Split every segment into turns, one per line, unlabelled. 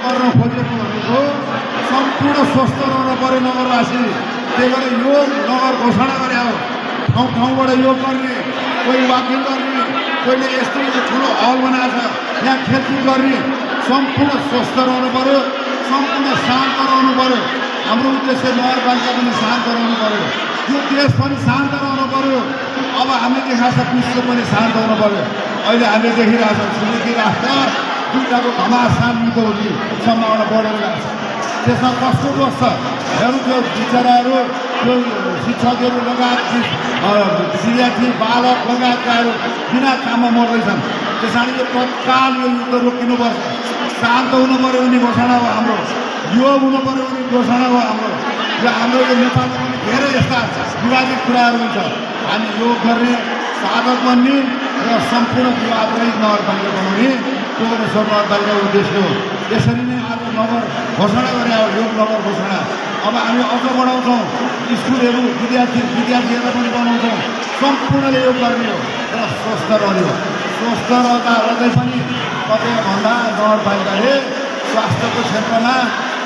गर्न खोजेको भनेको सम्पूर्ण स्वस्थ रहन पर्यो नगरवासी। त्यही भएर योग नगर घोषणा गरे हो। ठाउँ ठाउँबाट योग गर्ने, कोही वाकिङ गर्ने, कोहीले यस्तो ठुलो हल बनाएको छ यहाँ खेलकुद गर्ने। सम्पूर्ण स्वस्थ रहनु पर्यो, सम्पूर्ण शान्त रहनु पर्यो। हाम्रो उद्देश्य नगरपालिका पनि शान्त रहनु पर्यो, यो देश पनि शान्त रहनु पर्यो। अब हामीले देखाएको छ विश्व पनि शान्त हुनु पर्यो। अहिले हामीले देखिरहेको छ छिमेकी राष्ट्र दुईटाको घमासान युद्ध हुने सम्भावना बढेर गएको छ। त्यसमा कस्तो दोष छ? हेर्नु त्यो बिचराहरू, त्यो शिक्षकहरू लगायत विद्यार्थी बालक लगायतकाहरू बिना काममा मर्दैछन्। त्यस कारण यो तत्काल यो युद्ध रोकिनुपर्छ। शान्त हुनु पर्यो भने घोषणा हो हाम्रो, योग हुनु पर्यो भने घोषणा हो हाम्रो। यो हाम्रो यो नेपालमा पनि धेरै यस्ता विवादित कुराहरू हुन्छ। हामी योग गर्ने, साधक बन्ने र सम्पूर्ण विवादरहित नगरपालिका बनाउने भुवनेश्वर नगरपालिकाको उद्देश्य हो। यसरी नै आज नगर घोषणा गरे हो, योग नगर घोषणा। अब हामी अझ बढाउँछौँ, स्कुलहरू विद्यार्थीहरूलाई पनि बनाउँछौँ। सम्पूर्णले योग गर्ने हो र स्वस्थ रहने हो। स्वस्थ रहँदै पनि कतै भन्दा नगरपालिकाले स्वास्थ्यको क्षेत्रमा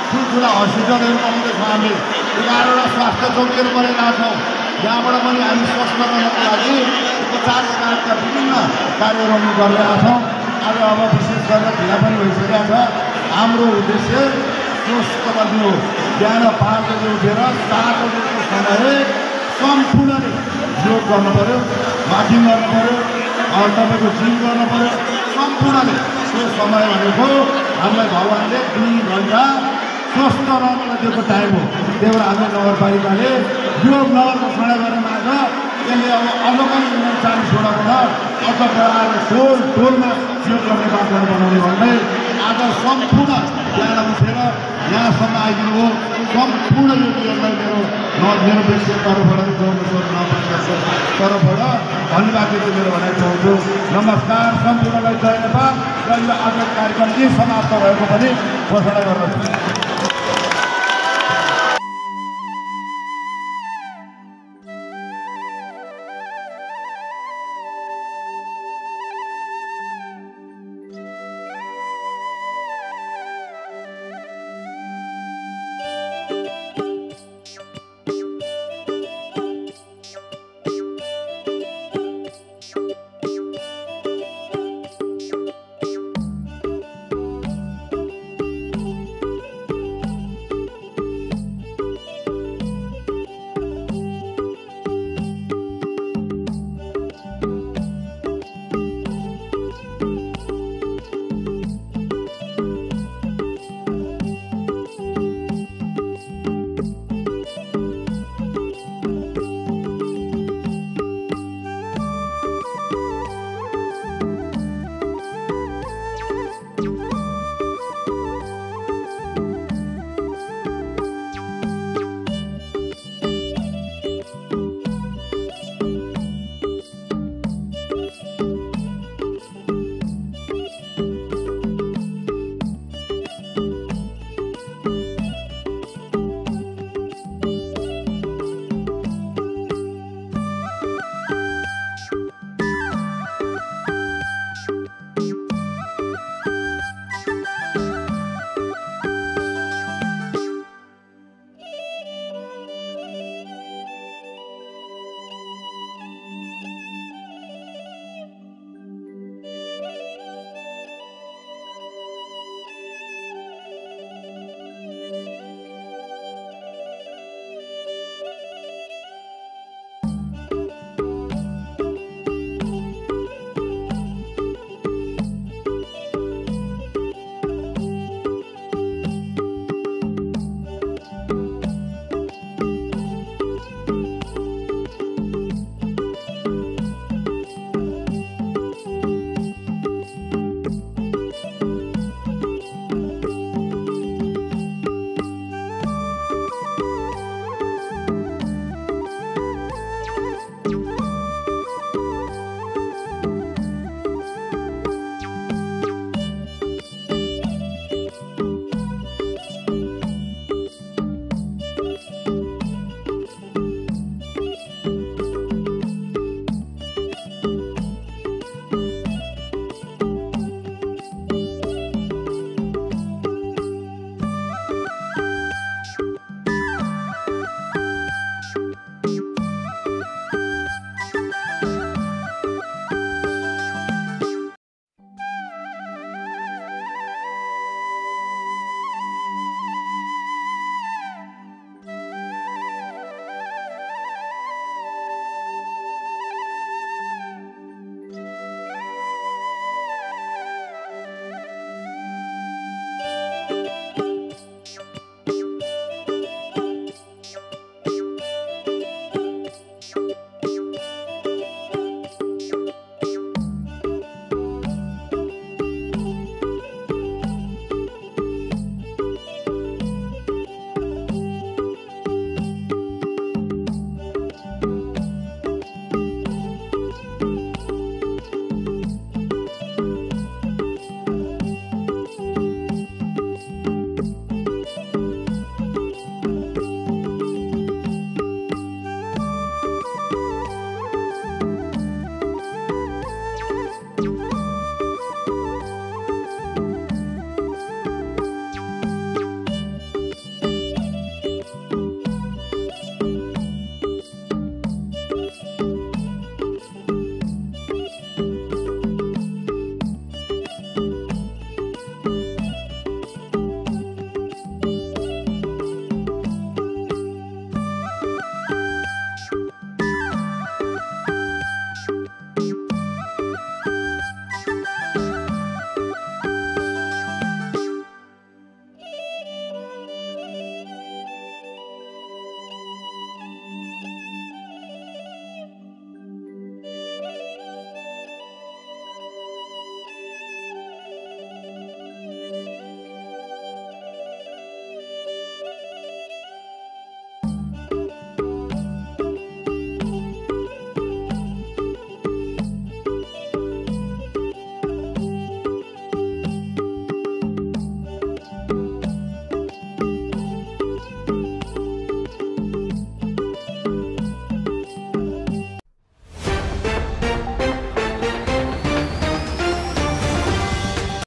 ठुल्ठुला हस्पिटलहरू बनाउँदैछौँ। हामीले 11वटा स्वास्थ्य चौकीहरू बनाएका छौँ। यहाँबाट पनि हामी स्वस्थ रहनको लागि उपचार लगायतका विभिन्न कार्यक्रम गरिरहेका छौँ। आज अब विशेष गरेर ढिला पनि भइसकेका छ। हाम्रो उद्देश्य स्वस्थ बन्नु हो। बिहान 5 बजे उठेर 7 बजेको समय सम्पूर्णले योग गर्नु पऱ्यो, वाकिङ गर्नु पऱ्यो, तपाईँको जिम गर्नु पऱ्यो। सम्पूर्णले त्यो समय भनेको हामीलाई भगवान्ले 2 घन्टा स्वस्थ रहनलाई दिएको टाइम हो। त्यही भएर हाम्रो नगरपालिकाले योग नगर घोषणा गरेर आज यसले अब अझ पनि 40वटा अझ बढाएर टोलमा योग गर्ने बाटोहरू बनाउने भन्दै आज सम्पूर्ण बिहान उठेर यहाँसम्म आइदिनु हो। सम्पूर्ण यो योगलाई मेरो व्यक्तिगत तर्फबाट भुवनेश्वर नगरपालिकाको तर्फबाट धन्यवाद दिँदै मेरो भनाइ चाहन्छु। नमस्कार, सम्पूर्णलाई जय नेपाल। र यो आज कार्यक्रम के समाप्त भएको पनि घोषणा गर्दछु।